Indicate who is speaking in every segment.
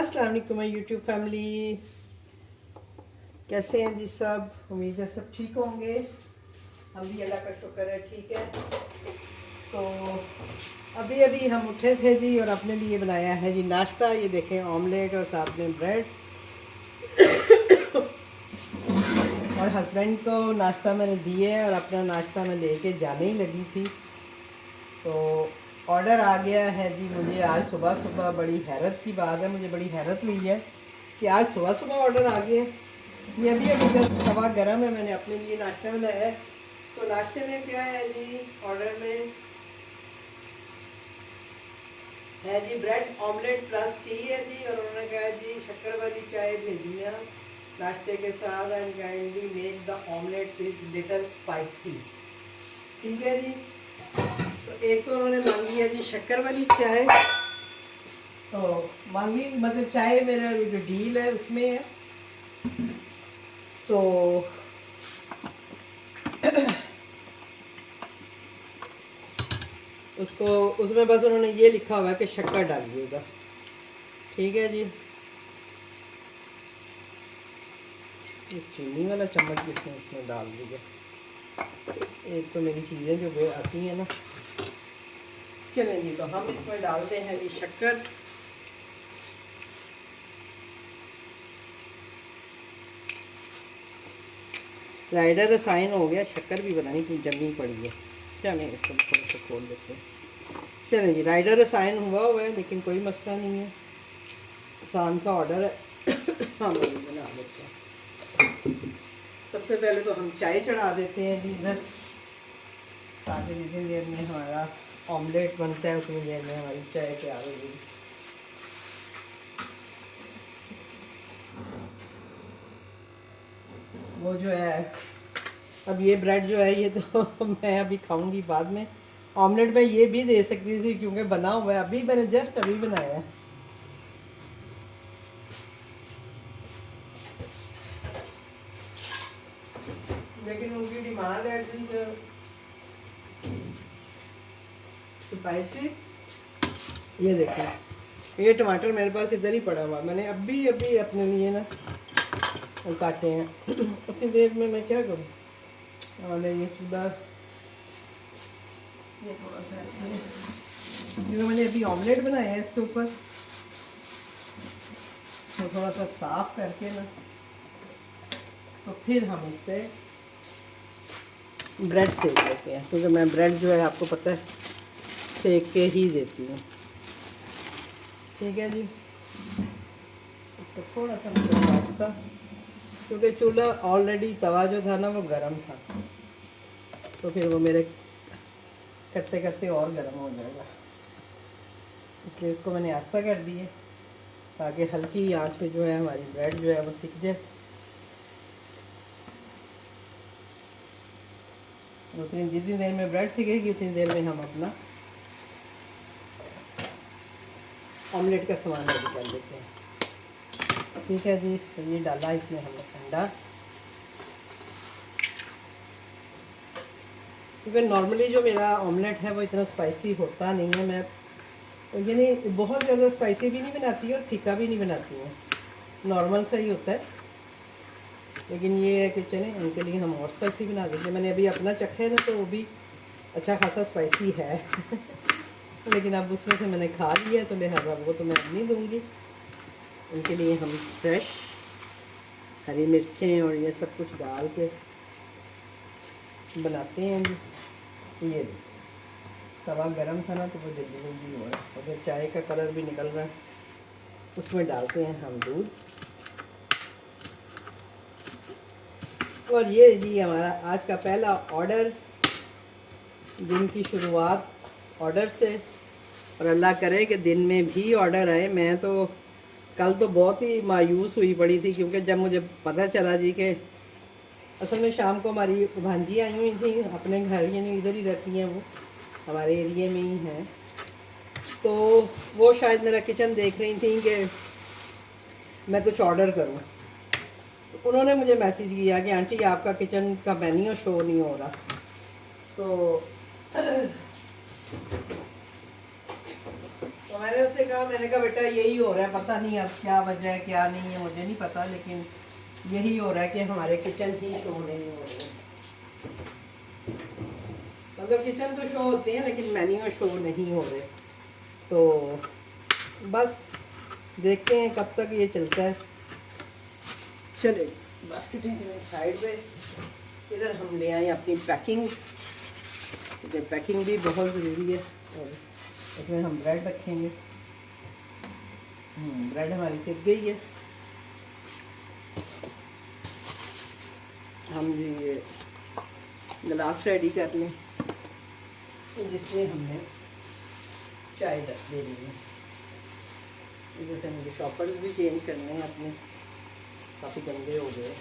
Speaker 1: अस्सलाम वालेकुम my YouTube family. कैसे हैं जी सब? उम्मीद है सब ठीक होंगे। हम भी अल्लाह का शुक्र है ठीक है। तो अभी अभी हम उठे थे जी और अपने लिए बनाया है जी नाश्ता। ये देखें, ऑमलेट और साथ में ब्रेड। और हस्बैंड को नाश्ता मैंने दिए और अपना नाश्ता मैं लेके जाने ही लगी थी तो ऑर्डर आ गया है जी मुझे आज सुबह सुबह। बड़ी हैरत की बात है, मुझे बड़ी हैरत हुई है कि आज सुबह सुबह ऑर्डर आ गया। ये अभी जब तवा गर्म है, मैंने अपने लिए नाश्ता बनाया है। तो नाश्ते में क्या है जी? ऑर्डर में है जी ब्रेड ऑमलेट प्लस टी है जी। और उन्होंने कहा जी शक्कर वाली चाय भेजी है नाश्ते के साथ, and kindly make the omelette with little spicy. ठीक है जी। तो एक तो उन्होंने मांगी है जी शक्कर वाली चाय। तो मांगी मतलब चाय मेरा जो डील है उसमें है। तो उसको उसमें बस उन्होंने ये लिखा हुआ है कि शक्कर डालिएगा। ठीक है जी। चीनी वाला चम्मच भी इसमें डाल दीजिए। एक तो मेरी चीज़ें जो वे आती हैं ना। चलें जी, तो हम इसमें डालते हैं जी शक्कर। राइडर रसायन हो गया, शक्कर भी पता नहीं क्यों जमी पड़ी है। चलें इसको थोड़ा सा खोल देते हैं। चलें जी, राइडर रसायन हुआ है लेकिन कोई मसला नहीं है, आसान सा ऑर्डर है। हम वही बना लेते हैं। सबसे पहले तो हम चाय चढ़ा देते हैं जी इधर, ताकि जितनी देर में हमारा ऑमलेट बनता है उतनी देर में हमारी चाय तैयार हो गई। वो जो है अब ये ब्रेड जो है ये तो मैं अभी खाऊंगी बाद में। ऑमलेट में ये भी दे सकती थी क्योंकि बना हुआ है, अभी मैंने जस्ट अभी बनाया है। लेकिन उनकी डिमांड है कि स्पाइसी। ये देखिए, ये टमाटर मेरे पास इधर ही पड़ा हुआ, मैंने अभी अभी अपने लिए ना काटे हैं। उतनी देर में मैं क्या करूँ? और ये चूल्हा ये थोड़ा सा ऐसे, क्योंकि मैंने अभी ऑमलेट बनाया है इसके ऊपर, तो थोड़ा सा साफ करके ना तो फिर हम इस पर ब्रेड सेक देते हैं। क्योंकि मैं ब्रेड जो है आपको पता है सेक के ही देती हूँ। ठीक है जी। इसको थोड़ा सा मुझे नाश्ता, क्योंकि चूल्हा ऑलरेडी तवा जो था ना वो गर्म था, तो फिर वो मेरे करते करते और गर्म हो जाएगा, इसलिए इसको मैंने आस्था कर दी है ताकि हल्की आंच पे जो है हमारी ब्रेड जो है वो सिक जाए। उतनी जितनी देर में ब्रेड सिकेगी उतनी देर में हम अपना ऑमलेट का सामान रेडी कर लेते हैं। ठीक है जी। तो ये डाला इसमें हमने अंडा, क्योंकि नॉर्मली जो मेरा ऑमलेट है वो इतना स्पाइसी होता नहीं है। मैं यानी बहुत ज़्यादा स्पाइसी भी नहीं बनाती और फीका भी नहीं बनाती हूँ, नॉर्मल सा ही होता है। लेकिन ये है कि चलें उनके लिए हम और स्पाइसी बना देंगे। मैंने अभी अपना चखा है ना, तो वो भी अच्छा खासा स्पाइसी है। लेकिन अब उसमें से मैंने खा लिया है तो लिहाजा वो तो मैं नहीं दूँगी। उनके लिए हम फ्रेश हरी मिर्चें और ये सब कुछ डाल के बनाते हैं जी। ये तवा गरम था ना तो वो जल्दी जल्दी हो रहा है। अगर चाय का कलर भी निकल रहा है, उसमें डालते हैं हम दूध। और ये जी हमारा आज का पहला ऑर्डर, दिन की शुरुआत ऑर्डर से। और अल्लाह करे कि दिन में भी ऑर्डर आए। मैं तो कल तो बहुत ही मायूस हुई पड़ी थी, क्योंकि जब मुझे पता चला जी कि असल में शाम को हमारी भांजी आई हुई थी अपने घर, यानी इधर ही रहती हैं, वो हमारे एरिए में ही हैं। तो वो शायद मेरा किचन देख रही थी कि मैं कुछ ऑर्डर करूं। तो उन्होंने मुझे मैसेज किया कि आंटी आपका किचन का मेन्यू शो नहीं हो रहा। तो मैंने उससे कहा, मैंने कहा बेटा यही हो रहा है, पता नहीं अब क्या वजह है क्या नहीं है मुझे नहीं पता, लेकिन यही हो रहा है कि हमारे किचन ही शो नहीं हो रहे। मतलब किचन तो शो होते हैं लेकिन मेन्यू शो नहीं हो रहे। तो बस देखते हैं कब तक ये चलता है। चले बास्केटें साइड पे, इधर हम ले आए अपनी पैकिंग। पैकिंग भी बहुत ज़रूरी है। और इसमें हम ब्रेड रखेंगे। ब्रेड हमारी सिक गई है। हम ये गिलास रेडी कर लें जिसमें हमने चाय रख देनी है। जैसे मुझे शॉपर्स भी चेंज करने हैं अपने, काफ़ी गंदे हो गए।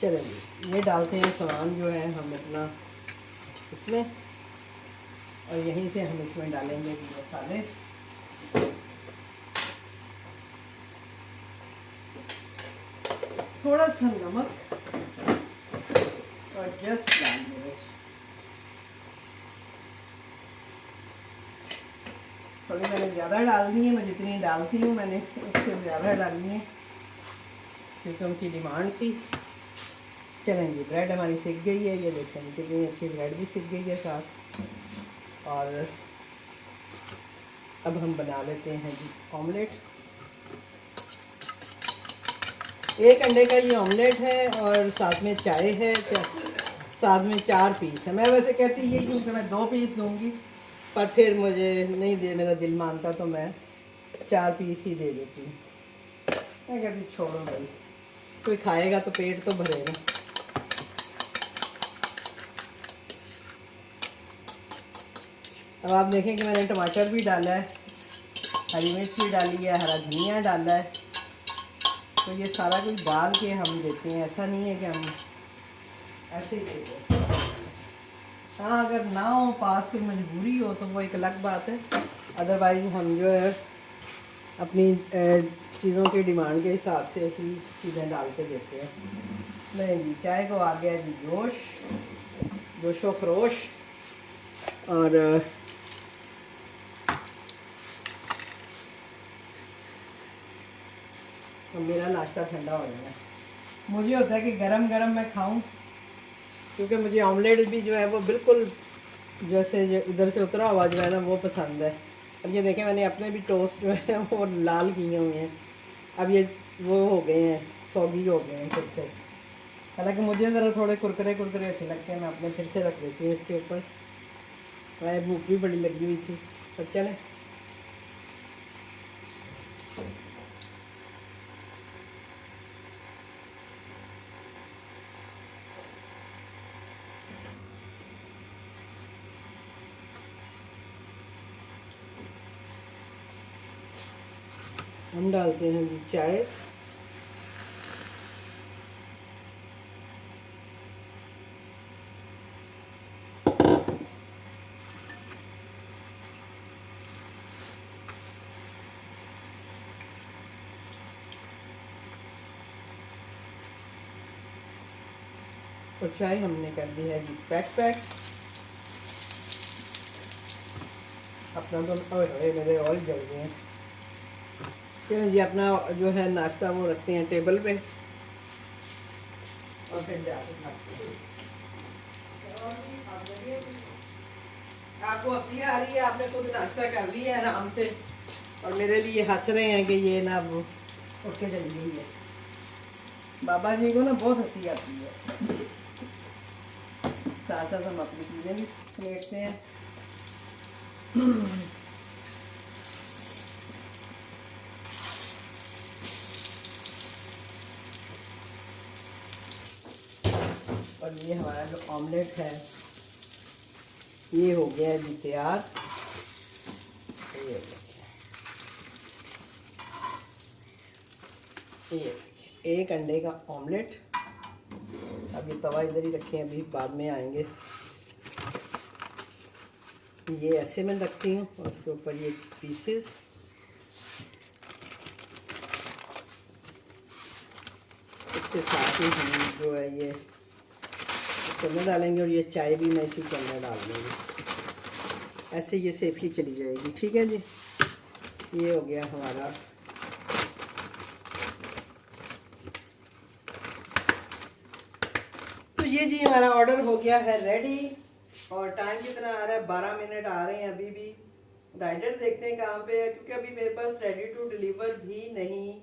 Speaker 1: चलेंगे ये डालते हैं सामान जो है हम अपना इसमें, और यहीं से हम इसमें डालेंगे मसाले। थोड़ा सा नमक और जस्ट डाल देंगे। थोड़ी मैंने ज़्यादा डालनी है, मैं जितनी डालती हूँ मैंने उससे ज़्यादा डालनी है क्योंकि उनकी डिमांड थी। चलें जी, ब्रेड हमारी सिक गई है। ये देखें कितनी अच्छी ब्रेड भी सिक गई है साथ। और अब हम बना लेते हैं जी ऑमलेट। एक अंडे का ये ऑमलेट है और साथ में चाय है, साथ में 4 पीस है। मैं वैसे कहती ये क्योंकि मैं 2 पीस दूंगी, पर फिर मुझे नहीं दे, मेरा दिल मानता तो मैं 4 पीस ही दे देती हूँ। मैं कहती छोड़ो भाई, कोई खाएगा तो पेट तो भरेगा। अब आप देखें कि मैंने टमाटर भी डाला है, हरी मिर्च भी डाली है, हरा धनिया डाला है। तो ये सारा कुछ डाल के हम देते हैं, ऐसा नहीं है कि हम ऐसे ही देते हैं। हाँ, अगर ना हो पास कोई मजबूरी हो तो वो एक अलग बात है। अदरवाइज़ हम जो है अपनी चीज़ों की डिमांड के हिसाब से ही चीज़ें डाल के देते हैं। नहीं जी, चाय को आ गया जी जोशो खरोश। और मेरा नाश्ता ठंडा हो जाएगा। मुझे होता है कि गरम गरम मैं खाऊं, क्योंकि मुझे ऑमलेट भी जो है वो बिल्कुल जैसे जो इधर से उतरा हुआ जो है ना वो पसंद है। अब ये देखें मैंने अपने भी टोस्ट जो है वो लाल किए हुए हैं। अब ये वो हो गए हैं, सौगी हो गए हैं फिर से। हालांकि मुझे ज़रा थोड़े कुरकुरे कुरकुरे अच्छे लगते हैं, मैं अपने फिर से रख देती हूँ इसके ऊपर। मैं भूख भी बड़ी लगी हुई थी। तो चलें हम डालते हैं जी चाय। और चाय हमने कर दी है जी पैक। अपना तो मेरे और जल गए हैं। चलो जी, अपना जो है नाश्ता वो रखते हैं टेबल पे और फिर जाके खाते हैं। आपको हंसी आ रही है, आपने खुद नाश्ता कर लिया है आराम से, और मेरे लिए हंस रहे हैं कि ये ना वो उठ के चली गई है। बाबा जी को ना बहुत हंसी आती है। साथ साथ हम अपनी चीज़ें भी समेटते हैं। और ये हमारा जो ऑमलेट है ये हो गया है जी तैयार। ये एक अंडे का ऑमलेट। अब ये तवा इधर ही रखें, अभी बाद में आएंगे। ये ऐसे में रखती हूँ और उसके ऊपर ये पीसेस। इसके साथ ही हम जो है ये इसके अंदर डालेंगे, और ये चाय भी मैं इसी के अंदर डाल दूँगी। ऐसे ये सेफली चली जाएगी। ठीक है जी, ये हो गया हमारा। तो ये जी हमारा ऑर्डर हो गया है रेडी। और टाइम कितना आ रहा है, 12 मिनट आ रहे हैं अभी भी। राइडर देखते हैं कहाँ पे है, क्योंकि अभी मेरे पास रेडी टू डिलीवर भी नहीं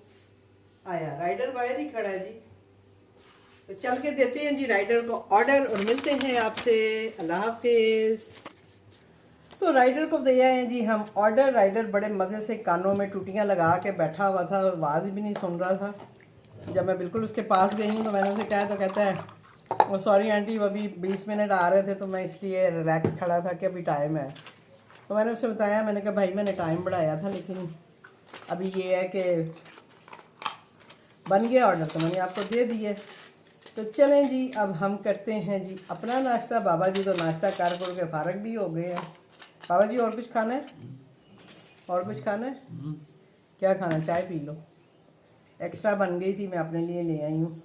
Speaker 1: आया। राइडर बाहर ही खड़ा है जी। तो चल के देते हैं जी राइडर को ऑर्डर और मिलते हैं आपसे। अल्लाह हाफिज। तो राइडर को दिया है जी हम ऑर्डर। राइडर बड़े मज़े से कानों में टूटियाँ लगा के बैठा हुआ था, आवाज़ भी नहीं सुन रहा था। जब मैं बिल्कुल उसके पास गई हूँ तो मैंने उसे कहा, तो कहता है वो सॉरी आंटी, वो अभी 20 मिनट आ रहे थे तो मैं इसलिए रिलैक्स खड़ा था कि अभी टाइम है। तो मैंने उसे बताया, मैंने कहा भाई मैंने टाइम बढ़ाया था, लेकिन अभी ये है कि बन गया ऑर्डर तो मैंने आपको दे दिए। तो चलें जी, अब हम करते हैं जी अपना नाश्ता। बाबा जी तो नाश्ता कर के फारग भी हो गए हैं। बाबा जी और कुछ खाना है? और कुछ खाना है? क्या खाना है? चाय पी लो। एक्स्ट्रा बन गई थी, मैं अपने लिए ले आई हूँ।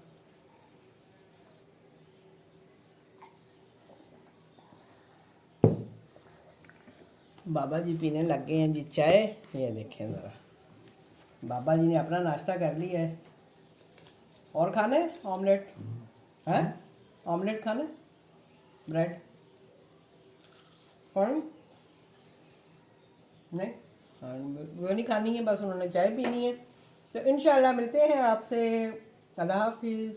Speaker 1: बाबा जी पीने लग गए हैं जी चाय। ये देखें ज़रा, बाबा जी ने अपना नाश्ता कर लिया है। और खाना है? ऑमलेट है? ऑमलेट खाना है? ब्रेड और नहीं? हाँ, वो नहीं खानी है, बस उन्होंने चाय पीनी है। तो इंशाल्लाह मिलते हैं आपसे। अल्लाह हाफिज़।